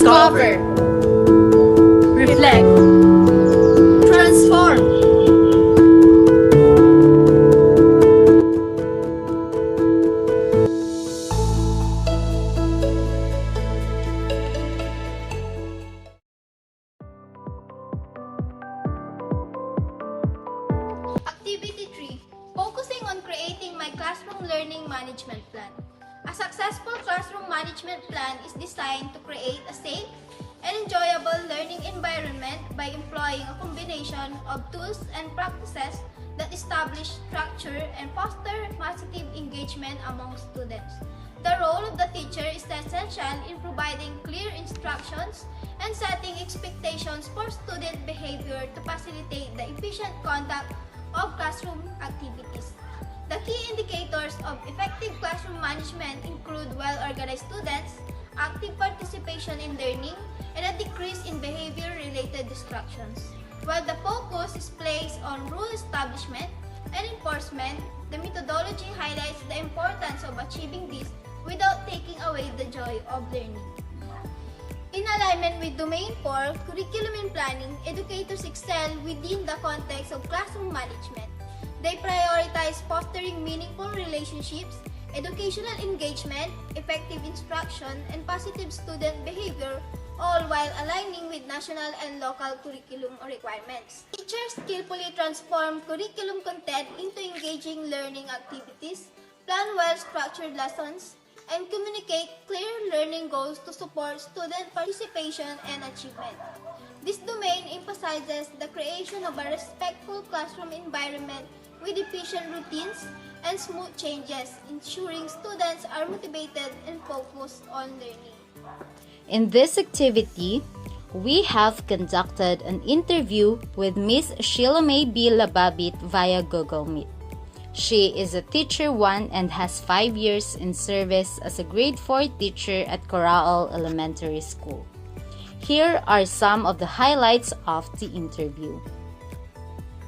Discover, reflect, transform. Activity 3. Focusing on creating my classroom learning management plan. A successful classroom management plan is designed to create a safe and enjoyable learning environment by employing a combination of tools and practices that establish structure and foster positive engagement among students. The role of the teacher is essential in providing clear instructions and setting expectations for student behavior to facilitate the efficient conduct of classroom activities. The key indicators of effective classroom management include well-organized students, active participation in learning, and a decrease in behavior-related distractions. While the focus is placed on rule establishment and enforcement, the methodology highlights the importance of achieving this without taking away the joy of learning. In alignment with Domain 4, Curriculum and Planning, educators excel within the context of classroom management. They prioritize fostering meaningful relationships, educational engagement, effective instruction, and positive student behavior, all while aligning with national and local curriculum requirements. Teachers skillfully transform curriculum content into engaging learning activities, plan well-structured lessons, and communicate clear learning goals to support student participation and achievement. This domain emphasizes the creation of a respectful classroom environment with efficient routines and smooth changes, ensuring students are motivated and focused on learning. In this activity, we have conducted an interview with Ms. Sheila May B. Lababit via Google Meet. She is a Teacher 1 and has 5 years in service as a Grade 4 teacher at Coraal Elementary School. Here are some of the highlights of the interview.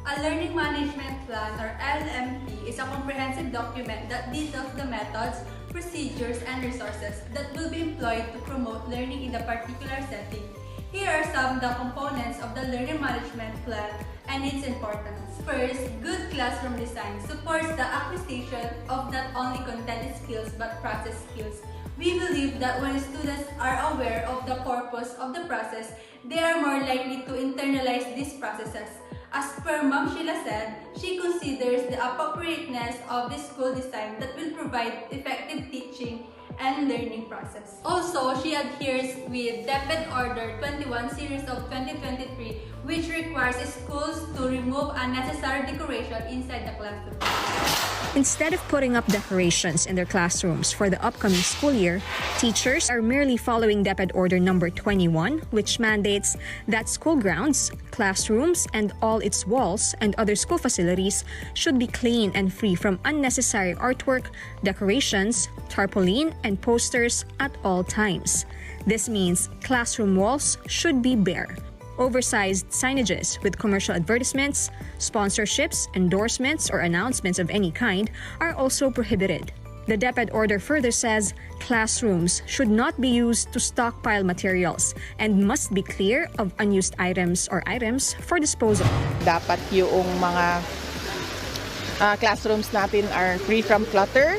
A Learning Management Plan, or LMP, is a comprehensive document that details the methods, procedures, and resources that will be employed to promote learning in a particular setting. Here are some of the components of the Learning Management Plan and its importance. First, good classroom design supports the acquisition of not only content skills but process skills. We believe that when students are aware of the purpose of the process, they are more likely to internalize these processes. As per Ma'am Sheila said, she considers the appropriateness of the school design that will provide effective teaching and learning process. Also, she adheres with DepEd Order 21 Series of 2023, which requires schools to remove unnecessary decoration inside the classroom. Instead of putting up decorations in their classrooms for the upcoming school year, teachers are merely following DepEd Order number 21, which mandates that school grounds, classrooms, and all its walls and other school facilities should be clean and free from unnecessary artwork, decorations, tarpaulin, and posters at all times. This means classroom walls should be bare. Oversized signages with commercial advertisements, sponsorships, endorsements, or announcements of any kind are also prohibited. The DepEd order further says classrooms should not be used to stockpile materials and must be clear of unused items or items for disposal. Dapat yung mga classrooms natin are free from clutter.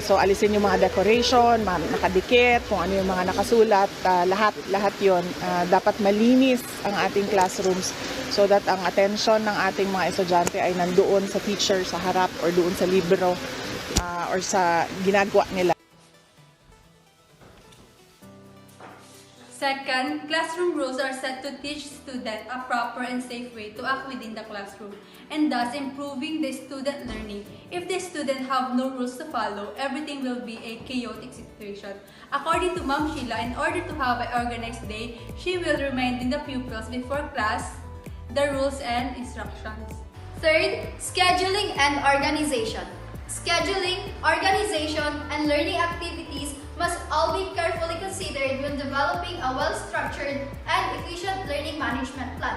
So alisin yung mga decoration, mga nakadikit, kung ano yung mga nakasulat, lahat yon dapat malinis ang ating classrooms so that ang attention ng ating mga estudyante ay nandoon sa teacher sa harap or doon sa libro or sa ginagawa nila. Second, classroom rules are set to teach students a proper and safe way to act within the classroom, and thus improving the student learning. If the students have no rules to follow, everything will be a chaotic situation. According to Ma'am Sheila, in order to have an organized day, she will reminding the pupils before class the rules and instructions. Third, scheduling and organization. Scheduling, organization, and learning activities must all be carefully considered when developing a well-structured and efficient learning management plan.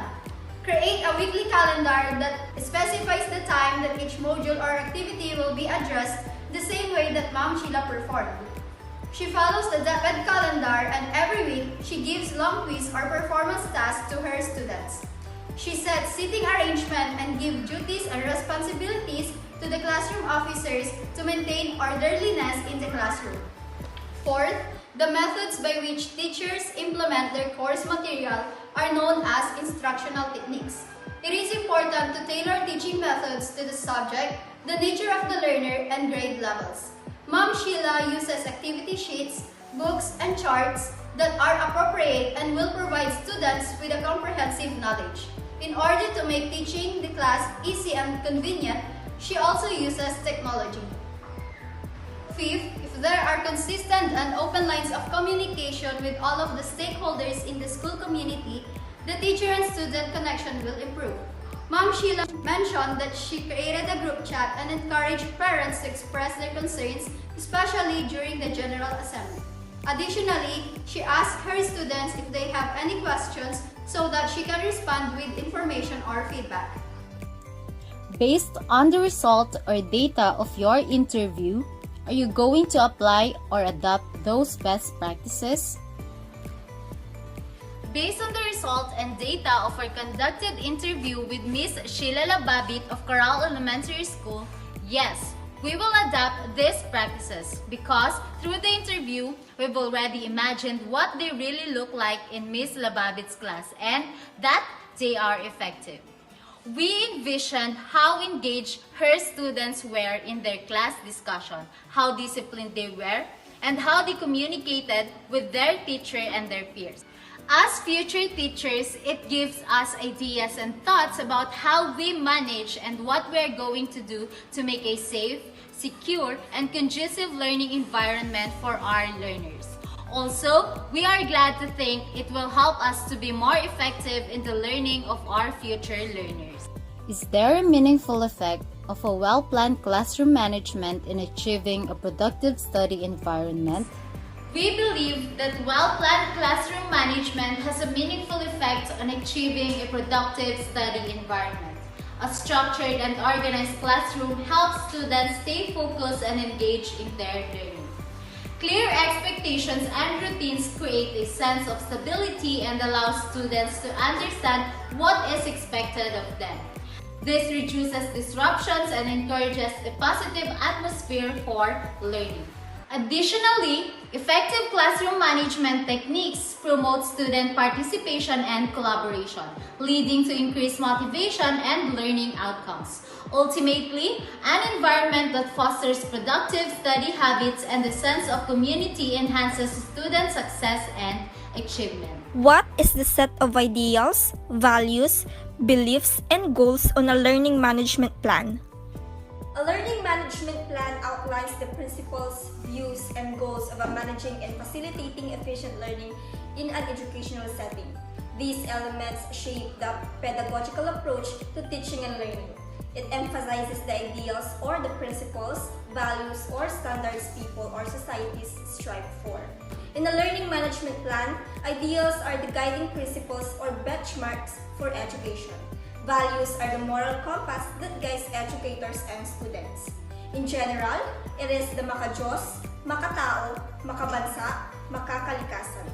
Create a weekly calendar that specifies the time that each module or activity will be addressed the same way that Ma'am Sheila performed. She follows the DepEd calendar, and every week, she gives long quiz or performance tasks to her students. She sets seating arrangement and gives duties and responsibilities to the classroom officers to maintain orderliness in the classroom. Fourth, the methods by which teachers implement their course material are known as instructional techniques. It is important to tailor teaching methods to the subject, the nature of the learner, and grade levels. Ma'am Sheila uses activity sheets, books, and charts that are appropriate and will provide students with a comprehensive knowledge. In order to make teaching the class easy and convenient, she also uses technology. Fifth, if there are consistent and open lines of communication with all of the stakeholders in the school community, the teacher and student connection will improve. Ma'am Sheila mentioned that she created a group chat and encouraged parents to express their concerns, especially during the General Assembly. Additionally, she asked her students if they have any questions so that she can respond with information or feedback. Based on the result or data of your interview, are you going to apply or adopt those best practices? Based on the result and data of our conducted interview with Ms. Sheila Lababit of Coral Elementary School, yes, we will adapt these practices because through the interview, we've already imagined what they really look like in Ms. Lababit's class and that they are effective. We envisioned how engaged her students were in their class discussion, how disciplined they were, and how they communicated with their teacher and their peers. As future teachers, it gives us ideas and thoughts about how we manage and what we are going to do to make a safe, secure, and conducive learning environment for our learners. Also, we are glad to think it will help us to be more effective in the learning of our future learners. Is there a meaningful effect of a well-planned classroom management in achieving a productive study environment? We believe that well-planned classroom management has a meaningful effect on achieving a productive study environment. A structured and organized classroom helps students stay focused and engaged in their learning. Clear expectations and routines create a sense of stability and allow students to understand what is expected of them. This reduces disruptions and encourages a positive atmosphere for learning. Additionally, effective classroom management techniques promote student participation and collaboration, leading to increased motivation and learning outcomes. Ultimately, an environment that fosters productive study habits and a sense of community enhances student success and achievement. What is the set of ideals, values, beliefs, and goals on a learning management plan? A learning management plan outlines the principles, views, and goals of managing and facilitating efficient learning in an educational setting. These elements shape the pedagogical approach to teaching and learning. It emphasizes the ideals or the principles, values, or standards people or societies strive for. In a learning management plan, ideals are the guiding principles or benchmarks for education. Values are the moral compass that guides educators and students. In general, it is the maka-Diyos, makatao, makabansa, makakalikasan.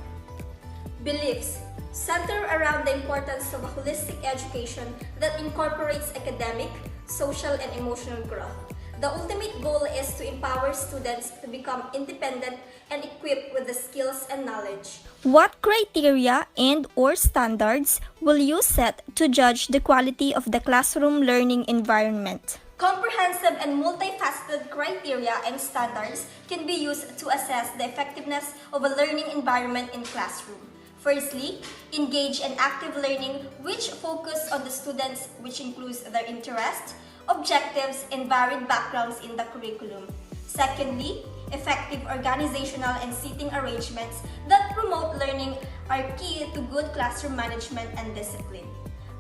Beliefs center around the importance of a holistic education that incorporates academic, social, and emotional growth. The ultimate goal is to empower students to become independent and equipped with the skills and knowledge. What criteria and/or standards will you set to judge the quality of the classroom learning environment? Comprehensive and multifaceted criteria and standards can be used to assess the effectiveness of a learning environment in classroom. Firstly, engage in active learning which focus on the students, which includes their interest, objectives, and varied backgrounds in the curriculum. Secondly, effective organizational and seating arrangements that promote learning are key to good classroom management and discipline.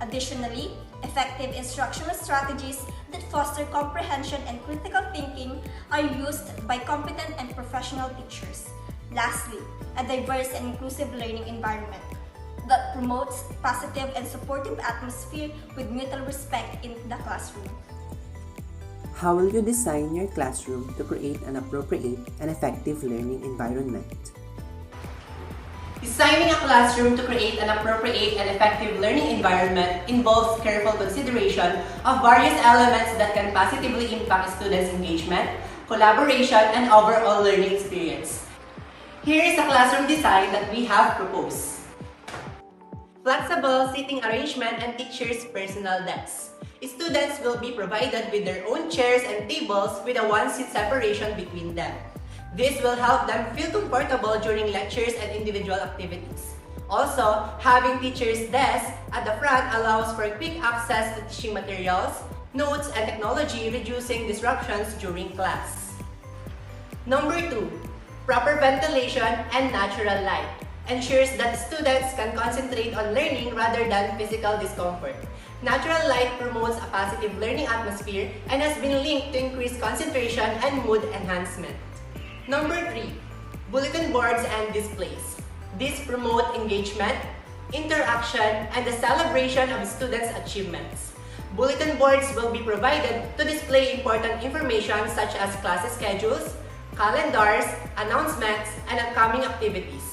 Additionally, effective instructional strategies that foster comprehension and critical thinking are used by competent and professional teachers. Lastly, a diverse and inclusive learning environment that promotes positive and supportive atmosphere with mutual respect in the classroom. How will you design your classroom to create an appropriate and effective learning environment? Designing a classroom to create an appropriate and effective learning environment involves careful consideration of various elements that can positively impact students' engagement, collaboration, and overall learning experience. Here is a classroom design that we have proposed. Flexible seating arrangement and teachers' personal desks. Students will be provided with their own chairs and tables with a one-seat separation between them. This will help them feel comfortable during lectures and individual activities. Also, having teachers' desks at the front allows for quick access to teaching materials, notes, and technology, reducing disruptions during class. Number 2. Proper ventilation and natural light ensures that students can concentrate on learning rather than physical discomfort. Natural light promotes a positive learning atmosphere and has been linked to increased concentration and mood enhancement. Number 3. Bulletin boards and displays. These promote engagement, interaction, and the celebration of students' achievements. Bulletin boards will be provided to display important information such as class schedules, calendars, announcements, and upcoming activities.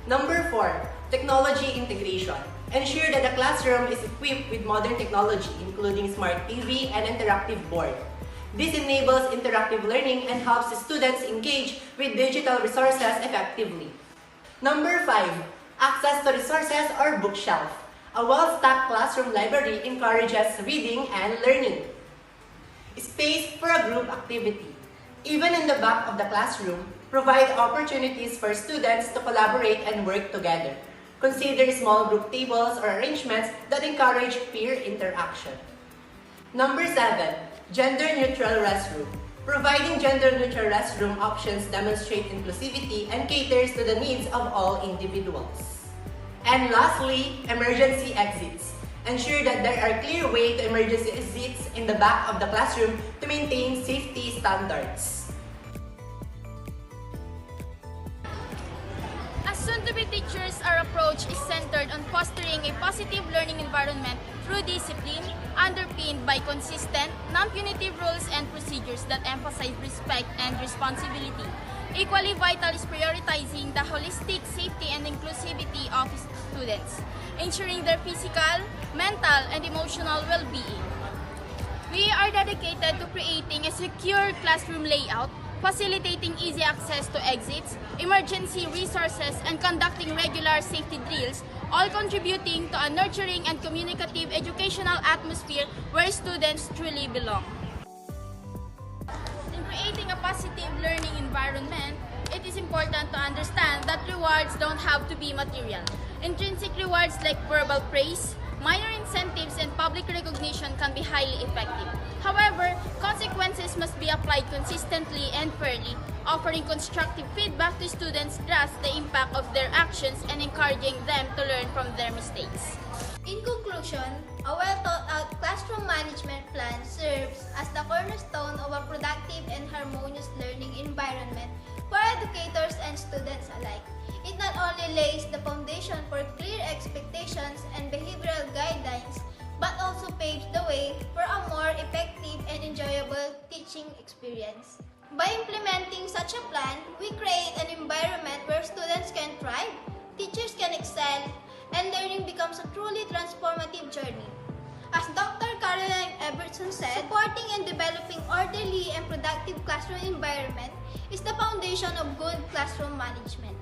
Number 4. Technology integration. Ensure that the classroom is equipped with modern technology, including smart TV and interactive board. This enables interactive learning and helps students engage with digital resources effectively. Number 5. Access to resources or bookshelf. A well-stocked classroom library encourages reading and learning. Space for a group activity. Even in the back of the classroom, provide opportunities for students to collaborate and work together. Consider small group tables or arrangements that encourage peer interaction. Number 7. Gender-neutral restroom. Providing gender-neutral restroom options demonstrate inclusivity and caters to the needs of all individuals. And lastly, emergency exits. Ensure that there are clear ways to emergency exits in the back of the classroom to maintain safety standards. As soon-to-be teachers, our approach is centered on fostering a positive learning environment through discipline, underpinned by consistent, non-punitive rules and procedures that emphasize respect and responsibility. Equally vital is prioritizing the holistic safety and inclusivity of students, ensuring their physical, mental, and emotional well-being. We are dedicated to creating a secure classroom layout, facilitating easy access to exits, emergency resources, and conducting regular safety drills, all contributing to a nurturing and communicative educational atmosphere where students truly belong. In creating a positive learning environment, it is important to understand that rewards don't have to be material. Intrinsic rewards like verbal praise, minor incentives, and public recognition can be highly effective. However, consequences must be applied consistently and fairly, offering constructive feedback to students grasp the impact of their actions and encouraging them to learn from their mistakes. In conclusion, a well-thought-out classroom management plan serves as the cornerstone of a productive and harmonious learning environment for educators and students alike. It not only lays the foundation for clear expectations and behavioral guidelines, but also paves the way for a more effective and enjoyable teaching experience. By implementing such a plan, we create an environment where students can thrive, teachers can excel, and learning becomes a truly transformative journey. As Dr. Caroline Evertson said, supporting and developing orderly and productive classroom environment is the foundation of good classroom management.